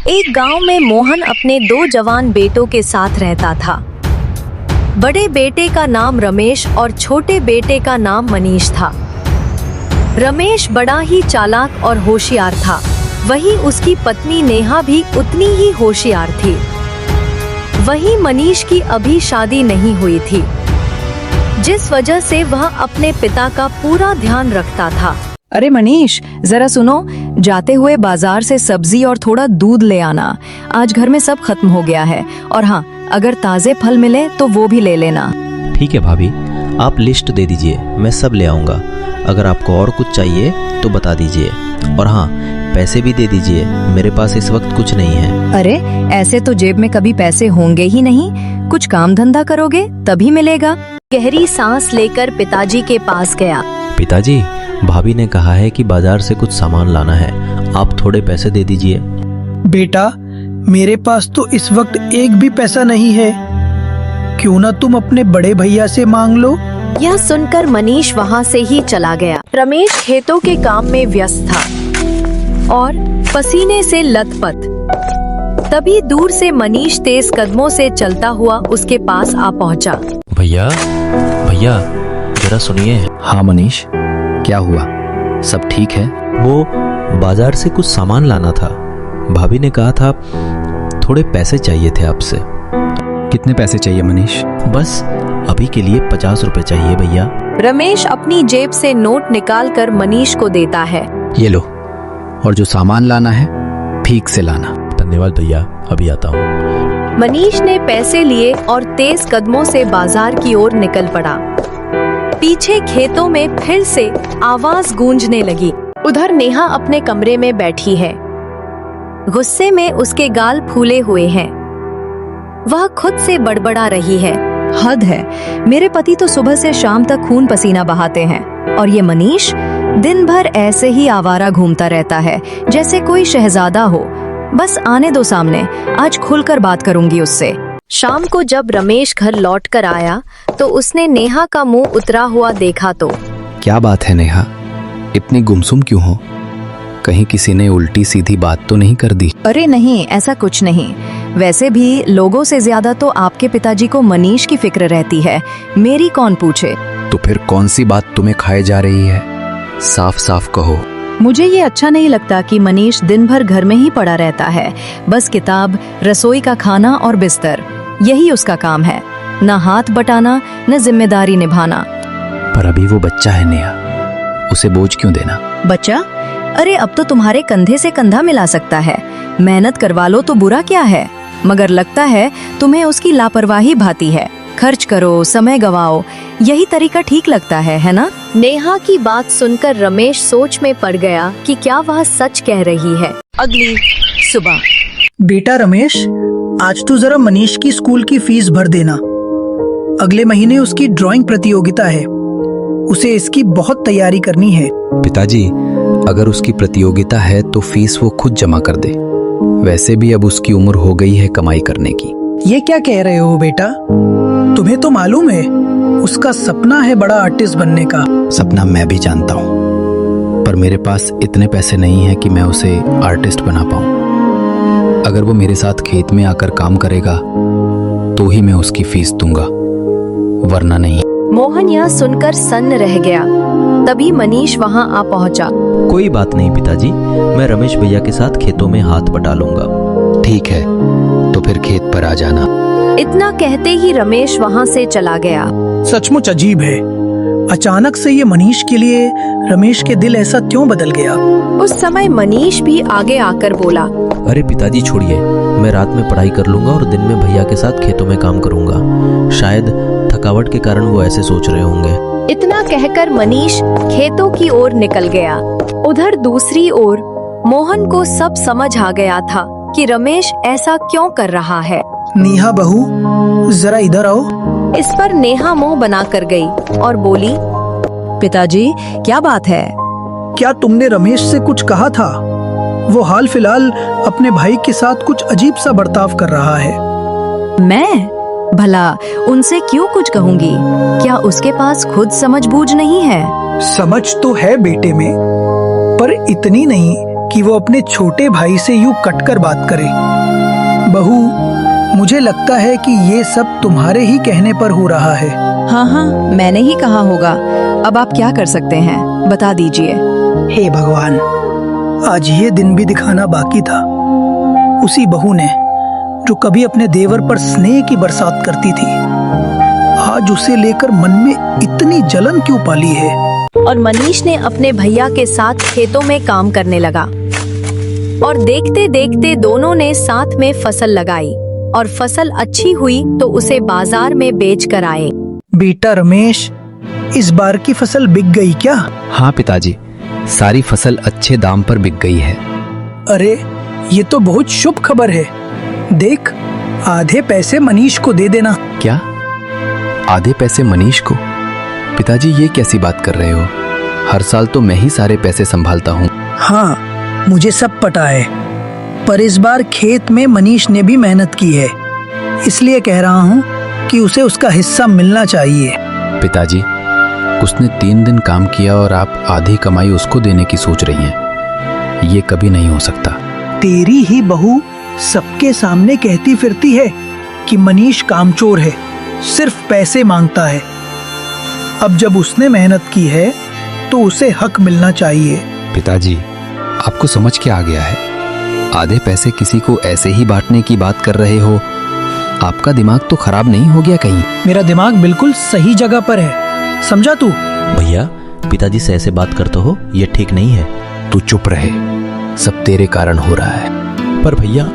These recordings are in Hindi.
एक गांव में मोहन अपने 2 जवान बेटों के साथ रहता था। बड़े बेटे का नाम रमेश और छोटे बेटे का नाम मनीष था। रमेश बड़ा ही चालाक और होशियार था, वहीं उसकी पत्नी नेहा भी उतनी ही होशियार थी। वहीं मनीष की अभी शादी नहीं हुई थी, जिस वजह से वह अपने पिता का पूरा ध्यान रखता था। अरे मनीष, जरा सुनो, जाते हुए बाजार से सब्जी और थोड़ा दूध ले आना। आज घर में सब खत्म हो गया है। और हाँ, अगर ताजे फल मिले तो वो भी ले लेना। ठीक है भाभी, आप लिस्ट दे दीजिए, मैं सब ले आऊँगा। अगर आपको और कुछ चाहिए तो बता दीजिए। और हाँ, पैसे भी दे दीजिए, मेरे पास इस वक्त कुछ नहीं है। अरे ऐसे तो जेब में कभी पैसे होंगे ही नहीं, कुछ काम धंधा करोगे तभी मिलेगा। गहरी सांस लेकर पिताजी के पास गया। पिताजी, भाभी ने कहा है कि बाजार से कुछ सामान लाना है, आप थोड़े पैसे दे दीजिए। बेटा, मेरे पास तो इस वक्त एक भी पैसा नहीं है, क्यों ना तुम अपने बड़े भैया से मांग लो। यह सुनकर मनीष वहां से ही चला गया। रमेश खेतों के काम में व्यस्त था और पसीने से लथपथ। तभी दूर से मनीष तेज कदमों से चलता हुआ उसके पास आ पहुंचा। भैया, भैया जरा सुनिए। हाँ मनीष, क्या हुआ? सब ठीक है? वो बाजार से कुछ सामान लाना था, भाभी ने कहा था थोड़े पैसे चाहिए थे आपसे। कितने पैसे चाहिए मनीष? बस अभी के लिए 50 रुपए चाहिए भैया। रमेश अपनी जेब से नोट निकालकर मनीष को देता है। ये लो, और जो सामान लाना है ठीक से लाना। धन्यवाद भैया, अभी आता हूँ। मनीष ने पैसे लिए और तेज कदमों से बाजार की ओर निकल पड़ा। पीछे खेतों में फिर से आवाज गूंजने लगी। उधर नेहा अपने कमरे में बैठी है। गुस्से में उसके गाल फूले हुए हैं। वह खुद से बड़बड़ा रही है। हद है, मेरे पति तो सुबह से शाम तक खून पसीना बहाते हैं, और ये मनीष दिन भर ऐसे ही आवारा घूमता रहता है जैसे कोई शहजादा हो। बस आने दो सामने, आज खुलकर बात करूंगी उससे। शाम को जब रमेश घर लौट कर आया तो उसने नेहा का मुंह उतरा हुआ देखा तो। क्या बात है नेहा, इतनी गुमसुम क्यों हो? कहीं किसी ने उल्टी सीधी बात तो नहीं कर दी? अरे नहीं, ऐसा कुछ नहीं। वैसे भी लोगों से ज्यादा तो आपके पिताजी को मनीष की फिक्र रहती है, मेरी कौन पूछे। तो फिर कौन सी बात तुम्हें खाए जा रही है? साफ साफ कहो। मुझे ये अच्छा नहीं लगता कि मनीष दिन भर घर में ही पड़ा रहता है। बस किताब, रसोई का खाना और बिस्तर, यही उसका काम है। न हाथ बटाना, न जिम्मेदारी निभाना। पर अभी वो बच्चा है नेहा, उसे बोझ क्यों देना? बच्चा? अरे अब तो तुम्हारे कंधे से कंधा मिला सकता है। मेहनत करवा लो तो बुरा क्या है, मगर लगता है तुम्हें उसकी लापरवाही भाती है। खर्च करो, समय गवाओ, यही तरीका ठीक लगता है ना? नेहा की बात सुनकर रमेश सोच में पड़ गया कि क्या वह सच कह रही है। अगली सुबह। बेटा रमेश, आज तू जरा मनीष की स्कूल की फीस भर देना। अगले महीने उसकी ड्राइंग प्रतियोगिता है, उसे इसकी बहुत तैयारी करनी है। पिताजी, अगर उसकी प्रतियोगिता है तो फीस वो खुद जमा कर दे। वैसे भी अब उसकी उम्र हो गई है कमाई करने की। ये क्या कह रहे हो बेटा? तुम्हें तो मालूम है उसका सपना है बड़ा आर्टिस्ट बनने का। सपना मैं भी जानता हूँ, पर मेरे पास इतने पैसे नहीं है कि मैं उसे आर्टिस्ट बना पाऊँ। अगर वो मेरे साथ खेत में आकर काम करेगा तो ही मैं उसकी फीस दूंगा, वरना नहीं। मोहन यह सुनकर सन्न रह गया। तभी मनीष वहां आ पहुंचा। कोई बात नहीं पिताजी, मैं रमेश भैया के साथ खेतों में हाथ बटा लूंगा। ठीक है, तो फिर खेत पर आ जाना। इतना कहते ही रमेश वहां से चला गया। सचमुच अजीब है, अचानक से ये मनीष के लिए रमेश के दिल ऐसा क्यों बदल गया? उस समय मनीष भी आगे आकर बोला। अरे पिताजी छोड़िए, मैं रात में पढ़ाई कर लूंगा और दिन में भैया के साथ खेतों में काम करूंगा। शायद थकावट के कारण वो ऐसे सोच रहे होंगे। इतना कहकर मनीष खेतों की ओर निकल गया। उधर दूसरी ओर मोहन को सब समझ आ गया था कि रमेश ऐसा क्यों कर रहा है। नेहा बहू, जरा इधर आओ। इस पर नेहा मुंह बनाकर गई और बोली, पिताजी क्या बात है? क्या तुमने रमेश से कुछ कहा था? वो हाल फिलहाल अपने भाई के साथ कुछ अजीब सा बर्ताव कर रहा है। मैं? भला उनसे क्यों कुछ कहूंगी? क्या उसके पास खुद समझ बूझ नहीं है? समझ तो है बेटे में, पर इतनी नहीं कि वो अपने छोटे भाई से यूं कटकर बात करे। बहू, मुझे लगता है कि ये सब तुम्हारे ही कहने पर हो रहा है। हाँ हाँ, मैंने ही कहा होगा। अब आप क्या कर सकते हैं, बता दीजिए। हे भगवान, आज ये दिन भी दिखाना बाकी था। उसी बहू ने जो कभी अपने देवर पर स्नेह की बरसात करती थी, आज उसे लेकर मन में इतनी जलन क्यों पाली है। और मनीष ने अपने भैया के साथ खेतों में काम करने लगा और देखते देखते दोनों ने साथ में फसल लगाई और फसल अच्छी हुई तो उसे बाजार में बेच कर आए। बेटा रमेश, इस बार की फसल बिक गई क्या? हाँ पिताजी, सारी फसल अच्छे दाम पर बिक गई है। अरे, ये तो बहुत शुभ खबर है। देख, आधे पैसे मनीष को दे देना। क्या? आधे पैसे मनीष को? पिताजी, ये कैसी बात कर रहे हो? हर साल तो मैं ही सारे पैसे संभालता हूँ। हाँ, मुझे सब पता है, पर इस बार खेत में मनीष ने भी मेहनत की है, इसलिए कह रहा हूँ कि उसे उसका हिस्सा मिलना चाहिए। पिताजी, उसने 3 दिन काम किया और आप आधी कमाई उसको देने की सोच रही हैं। ये कभी नहीं हो सकता। तेरी ही बहू सबके सामने कहती फिरती है कि मनीष कामचोर है, सिर्फ पैसे मांगता है। अब जब उसने मेहनत की है तो उसे हक मिलना चाहिए। पिताजी, आपको समझ क्या आ गया है? आधे पैसे किसी को ऐसे ही बांटने की बात कर रहे हो? आपका दिमाग तो खराब नहीं हो गया कहीं? मेरा दिमाग बिल्कुल सही जगह पर है, समझा तू? भैया, पिताजी से ऐसे बात करते हो, ये ठीक नहीं है। तू चुप रहे, सब तेरे कारण हो रहा है। पर भैया,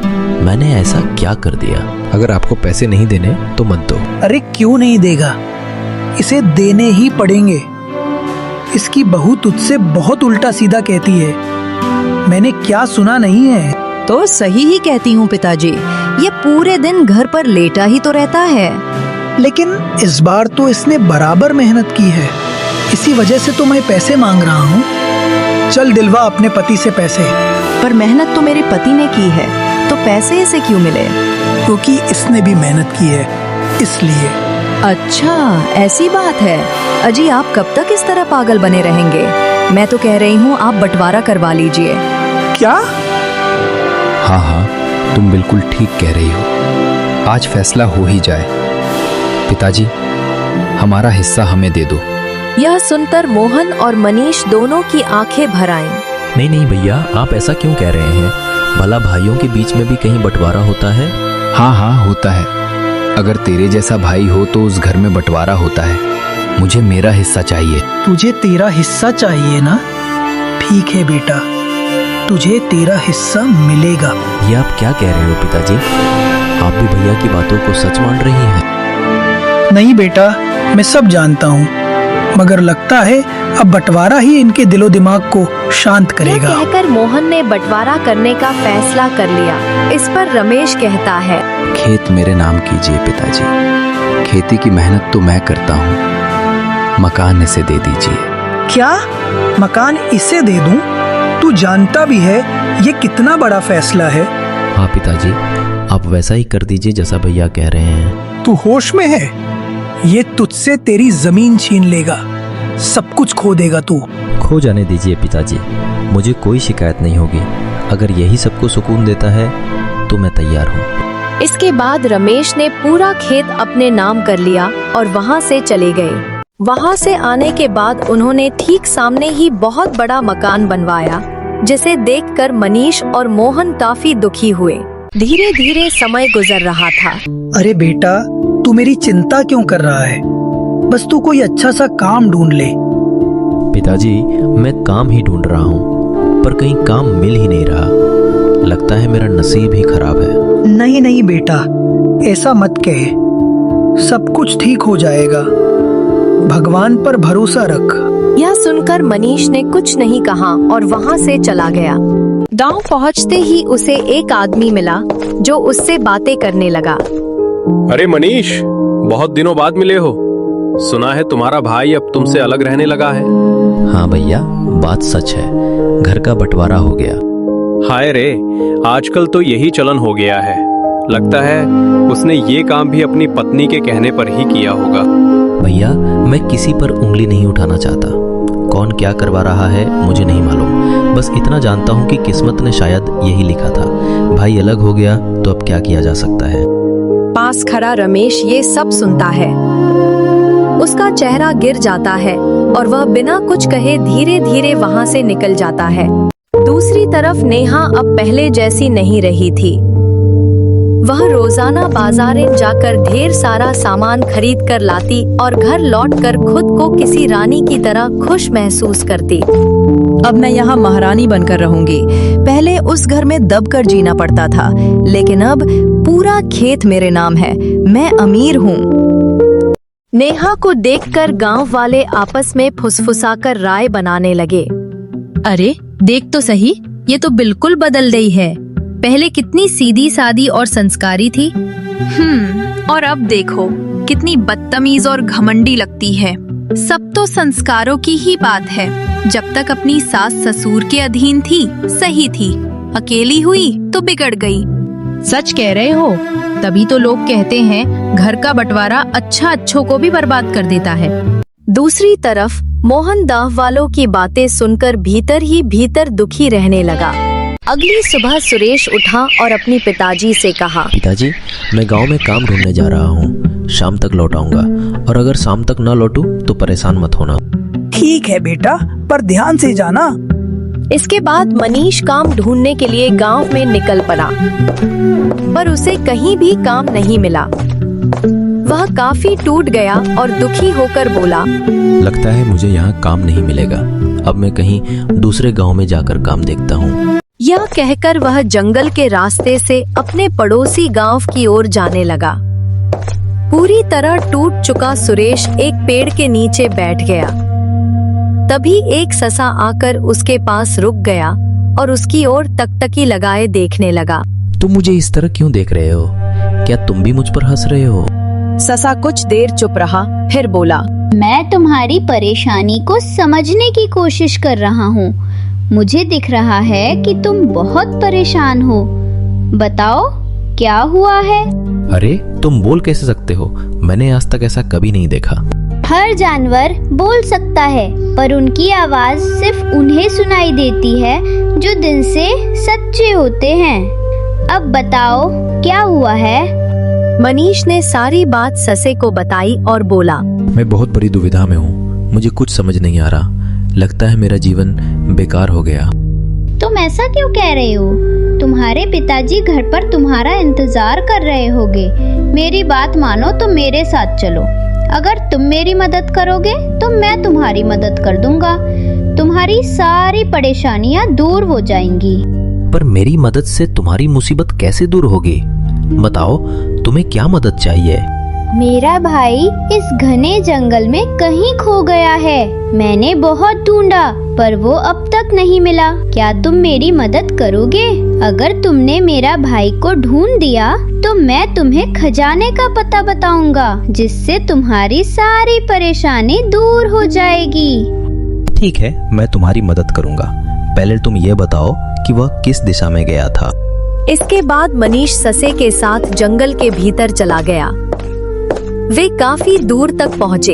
मैंने ऐसा क्या कर दिया? अगर आपको पैसे नहीं देने तो मत दो। अरे क्यों नहीं देगा, इसे देने ही पड़ेंगे। इसकी बहू तुझसे बहुत उल्टा सीधा कहती है, मैंने क्या सुना नहीं है? तो सही ही कहती हूँ पिताजी, ये पूरे दिन घर पर लेटा ही तो रहता है। लेकिन इस बार तो इसने बराबर मेहनत की है, इसी वजह से तो मैं पैसे मांग रहा हूँ। चल दिलवा अपने पति से पैसे। पर मेहनत तो मेरे पति ने की है, तो पैसे इसे क्यों मिले? क्योंकि इसने भी मेहनत की है, इसलिए। अच्छा, ऐसी बात है। अजी, आप कब तक इस तरह पागल बने रहेंगे? मैं तो कह रही हूँ आप बंटवारा करवा लीजिए। क्या? हाँ हाँ, तुम बिल्कुल ठीक कह रही हो। आज फैसला हो ही जाए। पिताजी, हमारा हिस्सा हमें दे दो। यह सुनकर मोहन और मनीष दोनों की आंखें भर आईं। नहीं नहीं भैया, आप ऐसा क्यों कह रहे हैं? भला भाइयों के बीच में भी कहीं बंटवारा होता है? हाँ हाँ, होता है। अगर तेरे जैसा भाई हो तो उस घर में बंटवारा होता है। मुझे मेरा हिस्सा चाहिए। तुझे तेरा हिस्सा चाहिए ना? ठीक है बेटा, तुझे तेरा हिस्सा मिलेगा। ये आप क्या कह रहे हो पिताजी? आप भी भैया की बातों को सच मान रही हैं? नहीं बेटा, मैं सब जानता हूँ, मगर लगता है अब बंटवारा ही इनके दिलो दिमाग को शांत यह करेगा। कहकर मोहन ने बंटवारा करने का फैसला कर लिया। इस पर रमेश कहता है, खेत मेरे नाम कीजिए पिताजी। खेती की मेहनत तो मैं करता हूँ, मकान इसे दे दीजिए। क्या? मकान इसे दे दूं? तू जानता भी है ये कितना बड़ा फैसला है। हाँ पिताजी, आप वैसा ही कर दीजिए जैसा भैया कह रहे हैं। तू होश में है? ये तुझसे तेरी जमीन छीन लेगा, सब कुछ खो देगा तू। खो जाने दीजिए पिताजी, मुझे कोई शिकायत नहीं होगी। अगर यही सबको सुकून देता है तो मैं तैयार हूँ। इसके बाद रमेश ने पूरा खेत अपने नाम कर लिया और वहाँ से चले गए। वहाँ से आने के बाद उन्होंने ठीक सामने ही बहुत बड़ा मकान बनवाया, जिसे देखकर मनीष और मोहन काफी दुखी हुए। धीरे धीरे समय गुजर रहा था। अरे बेटा, तू मेरी चिंता क्यों कर रहा है? बस तू कोई अच्छा सा काम ढूंढ ले। पिताजी, मैं काम ही ढूंढ रहा हूँ, पर कहीं काम मिल ही नहीं रहा। लगता है मेरा नसीब ही खराब है। नहीं नहीं बेटा, ऐसा मत कह, सब कुछ ठीक हो जाएगा, भगवान पर भरोसा रख। यह सुनकर मनीष ने कुछ नहीं कहा और वहाँ से चला गया। गांव पहुँचते ही उसे एक आदमी मिला जो उससे बातें करने लगा। अरे मनीष, बहुत दिनों बाद मिले हो। सुना है तुम्हारा भाई अब तुमसे अलग रहने लगा है। हाँ भैया, बात सच है, घर का बंटवारा हो गया। हाय रे, आजकल तो यही चलन हो गया है। लगता है उसने ये काम भी अपनी पत्नी के कहने पर ही किया होगा। भैया, मैं किसी पर उंगली नहीं उठाना चाहता। कौन क्या करवा रहा है मुझे नहीं मालूम, बस इतना जानता हूँ कि किस्मत ने शायद यही लिखा था। भाई अलग हो गया तो अब क्या किया जा सकता है। पास खड़ा रमेश ये सब सुनता है। उसका चेहरा गिर जाता है और वह बिना कुछ कहे धीरे धीरे वहां से निकल जाता है। दूसरी तरफ नेहा अब पहले जैसी नहीं रही थी। वह रोजाना बाजारें जाकर ढेर सारा सामान खरीद कर लाती और घर लौटकर खुद को किसी रानी की तरह खुश महसूस करती। अब मैं यहाँ महारानी बनकर रहूंगी। पहले उस घर में दबकर जीना पड़ता था, लेकिन अब पूरा खेत मेरे नाम है। मैं अमीर हूँ। नेहा को देखकर गांव वाले आपस में फुसफुसाकर राय बनाने लगे। अरे देख तो सही, ये तो बिल्कुल बदल गई है। पहले कितनी सीधी सादी और संस्कारी थी, और अब देखो कितनी बदतमीज और घमंडी लगती है। सब तो संस्कारों की ही बात है। जब तक अपनी सास ससुर के अधीन थी सही थी, अकेली हुई तो बिगड़ गई। सच कह रहे हो, तभी तो लोग कहते हैं घर का बंटवारा अच्छा अच्छों को भी बर्बाद कर देता है। दूसरी तरफ मोहन दाव वालों की बातें सुनकर भीतर ही भीतर दुखी रहने लगा। अगली सुबह सुरेश उठा और अपने पिताजी से कहा, पिताजी, मैं गांव में काम ढूंढने जा रहा हूँ। शाम तक लौट आऊंगा, और अगर शाम तक न लौटूं तो परेशान मत होना। ठीक है बेटा, पर ध्यान से जाना। इसके बाद मनीष काम ढूंढने के लिए गांव में निकल पड़ा, पर उसे कहीं भी काम नहीं मिला। वह काफी टूट गया और दुखी होकर बोला, लगता है मुझे यहाँ काम नहीं मिलेगा। अब मैं कहीं दूसरे गांव में जाकर काम देखता हूँ। यह कहकर वह जंगल के रास्ते से अपने पड़ोसी गांव की ओर जाने लगा। पूरी तरह टूट चुका सुरेश एक पेड़ के नीचे बैठ गया। तभी एक ससा आकर उसके पास रुक गया और उसकी ओर टकटकी लगाए देखने लगा। तुम मुझे इस तरह क्यों देख रहे हो? क्या तुम भी मुझ पर हंस रहे हो? ससा कुछ देर चुप रहा, फिर बोला, मैं तुम्हारी परेशानी को समझने की कोशिश कर रहा हूँ। मुझे दिख रहा है कि तुम बहुत परेशान हो। बताओ क्या हुआ है? अरे तुम बोल कैसे सकते हो? मैंने आज तक ऐसा कभी नहीं देखा। हर जानवर बोल सकता है, पर उनकी आवाज सिर्फ उन्हें सुनाई देती है जो दिल से सच्चे होते हैं। अब बताओ क्या हुआ है? मनीष ने सारी बात ससे को बताई और बोला, मैं बहुत बड़ी दुविधा में हूँ। मुझे कुछ समझ नहीं आ रहा। लगता है मेरा जीवन बेकार हो गया। तुम ऐसा क्यों कह रहे हो? तुम्हारे पिताजी घर पर तुम्हारा इंतजार कर रहे होंगे। मेरी बात मानो तो मेरे साथ चलो। अगर तुम मेरी मदद करोगे तो मैं तुम्हारी मदद कर दूंगा। तुम्हारी सारी परेशानियां दूर हो जाएंगी। पर मेरी मदद से तुम्हारी मुसीबत कैसे दूर होगी? बताओ, तुम्हें क्या मदद चाहिए? मेरा भाई इस घने जंगल में कहीं खो गया है। मैंने बहुत ढूंढा पर वो अब तक नहीं मिला। क्या तुम मेरी मदद करोगे? अगर तुमने मेरा भाई को ढूंढ दिया तो मैं तुम्हें खजाने का पता बताऊंगा, जिससे तुम्हारी सारी परेशानी दूर हो जाएगी। ठीक है, मैं तुम्हारी मदद करूंगा। पहले तुम ये बताओ कि वह किस दिशा में गया था। इसके बाद मनीष ससे के साथ जंगल के भीतर चला गया। वे काफी दूर तक पहुँचे।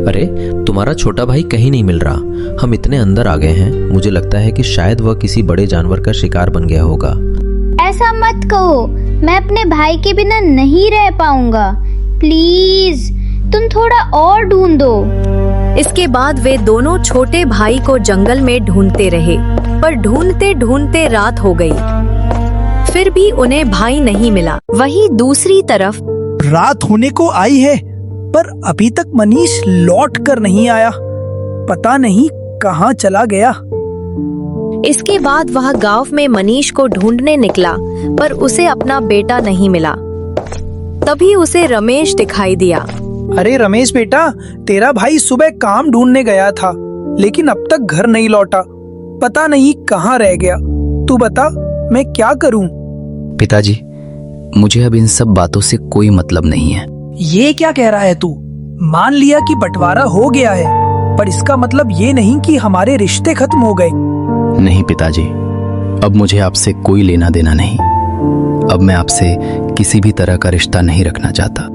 अरे तुम्हारा छोटा भाई कहीं नहीं मिल रहा। हम इतने अंदर आ गए हैं, मुझे लगता है कि शायद वह किसी बड़े जानवर का शिकार बन गया होगा। ऐसा मत कहो, मैं अपने भाई के बिना नहीं रह पाऊंगा। प्लीज तुम थोड़ा और ढूंढो। इसके बाद वे दोनों छोटे भाई को जंगल में ढूंढते रहे, पर ढूंढते ढूंढते रात हो गई। फिर भी उन्हें भाई नहीं मिला। वहीं दूसरी तरफ रात होने को आई है, पर अभी तक मनीष लौट कर नहीं आया। पता नहीं कहाँ चला गया। इसके बाद वह गांव में मनीष को ढूंढने निकला, पर उसे अपना बेटा नहीं मिला। तभी उसे रमेश दिखाई दिया। अरे रमेश बेटा, तेरा भाई सुबह काम ढूंढने गया था, लेकिन अब तक घर नहीं लौटा। पता नहीं कहाँ रह गया। तू बता, मैं क्या करूं? पिताजी, मुझे अब इन सब बातों से कोई मतलब नहीं है। ये क्या कह रहा है तू? मान लिया कि बंटवारा हो गया है, पर इसका मतलब ये नहीं कि हमारे रिश्ते खत्म हो गए। नहीं पिताजी, अब मुझे आपसे कोई लेना देना नहीं। अब मैं आपसे किसी भी तरह का रिश्ता नहीं रखना चाहता।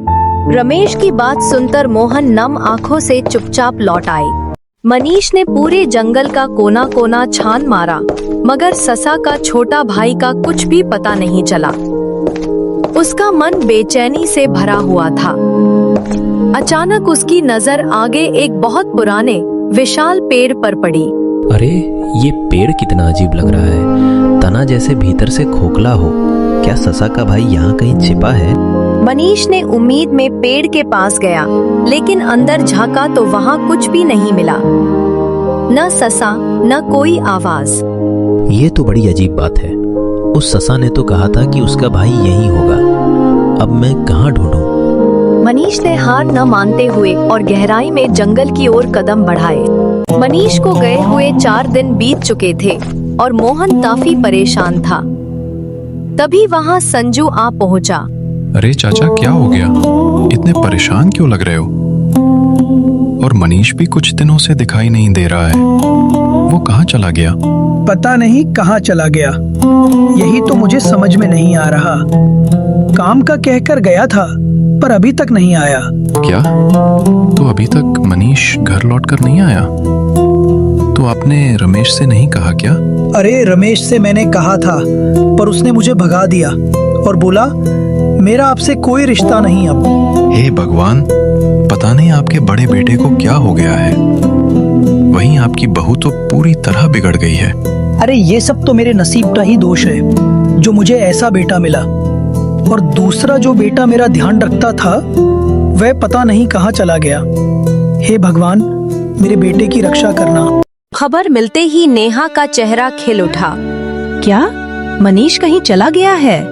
रमेश की बात सुनकर मोहन नम आंखों से चुपचाप लौट आए। मनीष ने पूरे जंगल का कोना कोना छान मारा, मगर ससा का छोटा भाई का कुछ भी पता नहीं चला। उसका मन बेचैनी से भरा हुआ था। अचानक उसकी नजर आगे एक बहुत पुराने विशाल पेड़ पर पड़ी। अरे ये पेड़ कितना अजीब लग रहा है, तना जैसे भीतर से खोखला हो। क्या ससा का भाई यहाँ कहीं छिपा है? मनीष ने उम्मीद में पेड़ के पास गया, लेकिन अंदर झांका तो वहाँ कुछ भी नहीं मिला। न ससा न कोई आवाज। ये तो बड़ी अजीब बात है। उस ससा ने तो कहा था कि उसका भाई यहीं होगा। अब मैं कहाँ ढूंढूं? मनीष ने हार न मानते हुए और गहराई में जंगल की ओर कदम बढ़ाए। मनीष को गए हुए 4 दिन बीत चुके थे और मोहन काफी परेशान था। तभी वहाँ संजू आ पहुँचा। अरे चाचा, क्या हो गया? इतने परेशान क्यों लग रहे हो? और मनीष भी कुछ दिनों से दिखाई नहीं दे रहा है। वो कहाँ चला गया? पता नहीं कहाँ चला गया, यही तो मुझे समझ में नहीं आ रहा। काम का कहकर गया था, पर अभी तक नहीं आया। क्या? तो अभी तक मनीष घर लौटकर नहीं आया? तो आपने रमेश से नहीं कहा क्या? अरे रमेश से मैंने कहा था, पर उसने मुझे भगा दिया और बोला मेरा आपसे कोई रिश्ता नहीं अब। हे भगवान, पता नहीं आपके बड़े बेटे को क्या हो गया है। वहीं आपकी बहू तो पूरी तरह बिगड़ गई है। अरे ये सब तो मेरे नसीब का ही दोष है, जो मुझे ऐसा बेटा मिला। और दूसरा जो बेटा मेरा ध्यान रखता था, वह पता नहीं कहाँ चला गया। हे भगवान, मेरे बेटे की रक्षा करना। खबर मिलते ही नेहा का चेहरा खिल उठा। क्या मनीष कहीं चला गया है?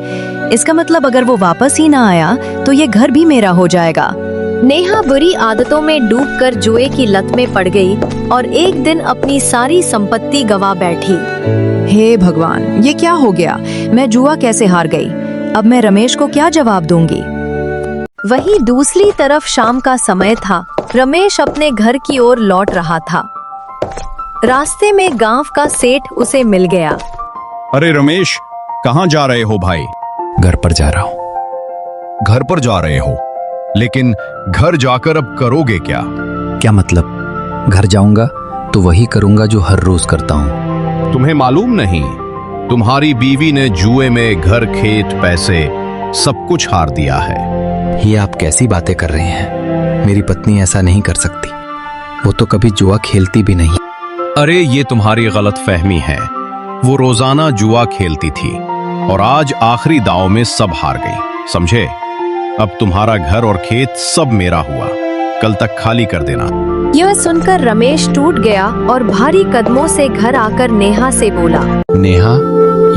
इसका मतलब अगर वो वापस ही ना आया तो ये घर भी मेरा हो जाएगा। नेहा बुरी आदतों में डूबकर जुए की लत में पड़ गई और एक दिन अपनी सारी संपत्ति गवा बैठी। हे भगवान, ये क्या हो गया? मैं जुआ कैसे हार गई? अब मैं रमेश को क्या जवाब दूंगी? वहीं दूसरी तरफ शाम का समय था। रमेश अपने घर की ओर लौट रहा था। रास्ते में गांव का सेठ उसे मिल गया। अरे रमेश, कहाँ जा रहे हो भाई? घर पर जा रहा हूँ। घर पर जा रहे हो, लेकिन घर जाकर अब करोगे क्या? क्या मतलब? घर जाऊंगा तो वही करूंगा जो हर रोज करता हूँ। तुम्हें मालूम नहीं, तुम्हारी बीवी ने जुए में घर, खेत, पैसे सब कुछ हार दिया है। ये आप कैसी बातें कर रहे हैं? मेरी पत्नी ऐसा नहीं कर सकती। वो तो कभी जुआ खेलती भी नहीं। अरे ये तुम्हारी गलत फहमी है। वो रोजाना जुआ खेलती थी और आज आखिरी दांव में सब हार गई, समझे? अब तुम्हारा घर और खेत सब मेरा हुआ, कल तक खाली कर देना। यह सुनकर रमेश टूट गया और भारी कदमों से घर आकर नेहा से बोला। नेहा,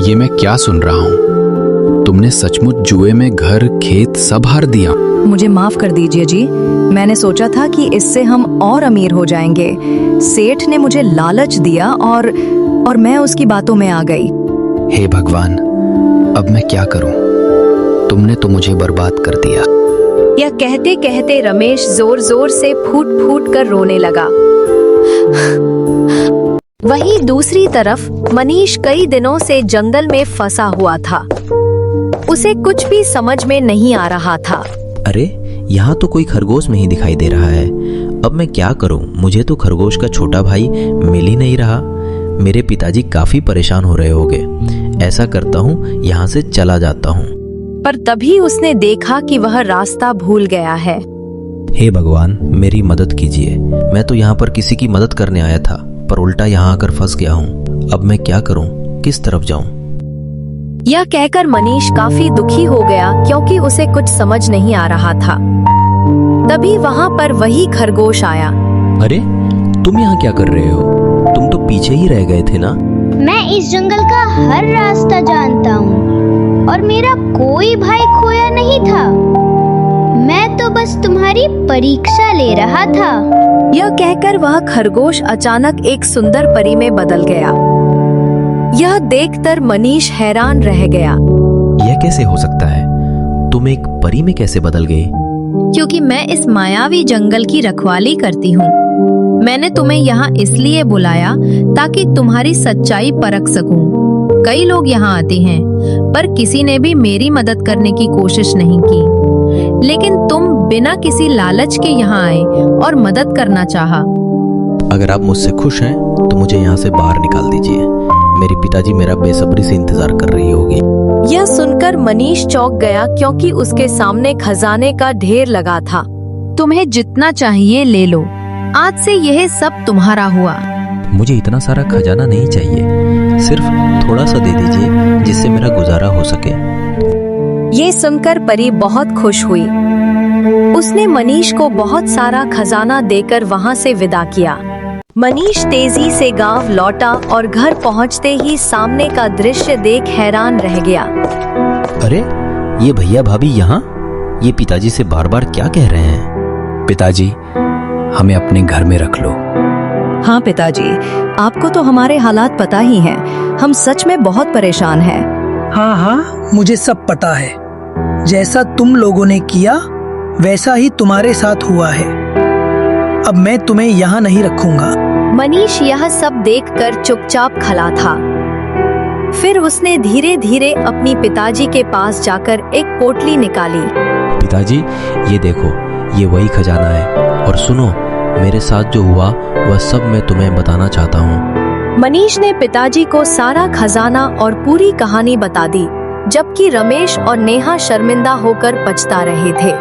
ये मैं क्या सुन रहा हूँ? तुमने सचमुच जुए में घर, खेत सब हार दिया? मुझे माफ कर दीजिए जी। मैंने सोचा था कि इससे हम और अमीर हो जाएंगे। सेठ ने मुझे लालच दिया और मैं उसकी बातों में आ गई। हे भगवान, अब मैं क्या करूं? तुमने तो मुझे बर्बाद कर दिया। यह कहते कहते रमेश जोर जोर से फूट फूट कर रोने लगा। वहीं दूसरी तरफ मनीष कई दिनों से जंगल में फंसा हुआ था। उसे कुछ भी समझ में नहीं आ रहा था। अरे यहाँ तो कोई खरगोश नहीं दिखाई दे रहा है। अब मैं क्या करूं? मुझे तो खरगोश का छोटा भाई मिल ही नहीं रहा। मेरे पिताजी काफी परेशान हो रहे होंगे। ऐसा करता हूँ, यहाँ से चला जाता हूँ। पर तभी उसने देखा कि वह रास्ता भूल गया है। हे भगवान, मेरी मदद कीजिए। मैं तो यहाँ पर किसी की मदद करने आया था, पर उल्टा यहाँ आकर फंस गया हूँ। अब मैं क्या करूँ? किस तरफ जाऊँ? यह कहकर मनीष काफी दुखी हो गया, क्योंकि उसे कुछ समझ नहीं आ रहा था। तभी वहाँ पर वही खरगोश आया। अरे तुम यहाँ क्या कर रहे हो? तुम तो पीछे ही रह गए थे ना? मैं इस जंगल का हर रास्ता जानता हूँ और मेरा कोई भाई खोया नहीं था। मैं तो बस तुम्हारी परीक्षा ले रहा था। यह कहकर वह खरगोश अचानक एक सुंदर परी में बदल गया। यह देखकर मनीष हैरान रह गया। यह कैसे हो सकता है? तुम एक परी में कैसे बदल गए? क्योंकि मैं इस मायावी जंगल की रखवाली करती हूँ। मैंने तुम्हें यहाँ इसलिए बुलाया ताकि तुम्हारी सच्चाई परख सकूं। कई लोग यहाँ आते हैं, पर किसी ने भी मेरी मदद करने की कोशिश नहीं की। लेकिन तुम बिना किसी लालच के यहाँ आए और मदद करना चाहा। अगर आप मुझसे खुश हैं तो मुझे यहाँ से बाहर निकाल दीजिए। मेरे पिताजी मेरा बेसब्री से इंतजार कर रही होगी। यह सुनकर मनीष चौंक गया क्योंकि उसके सामने खजाने का ढेर लगा था। तुम्हें जितना चाहिए ले लो, आज से यह सब तुम्हारा हुआ। मुझे इतना सारा खजाना नहीं चाहिए, सिर्फ थोड़ा सा दे दीजिए जिससे मेरा गुजारा हो सके। ये सुनकर परी बहुत खुश हुई। उसने मनीष को बहुत सारा खजाना देकर वहां से विदा किया। मनीष तेजी से गांव लौटा और घर पहुंचते ही सामने का दृश्य देख हैरान रह गया। अरे ये भैया भाभी यहाँ, ये पिताजी से बार बार क्या कह रहे हैं? पिताजी, हमें अपने घर में रख लो। हाँ पिताजी, आपको तो हमारे हालात पता ही हैं। हम सच में बहुत परेशान हैं। हाँ हाँ, मुझे सब पता है। जैसा तुम लोगों ने किया वैसा ही तुम्हारे साथ हुआ है। अब मैं तुम्हें यहाँ नहीं रखूंगा। मनीष यह सब देखकर चुपचाप खड़ा था। फिर उसने धीरे धीरे अपनी पिताजी के पास जाकर एक पोटली निकाली। पिताजी ये देखो, ये वही खजाना है। और सुनो, मेरे साथ जो हुआ वह सब मैं तुम्हें बताना चाहता हूँ। मनीष ने पिताजी को सारा खजाना और पूरी कहानी बता दी, जबकि रमेश और नेहा शर्मिंदा होकर पछता रहे थे।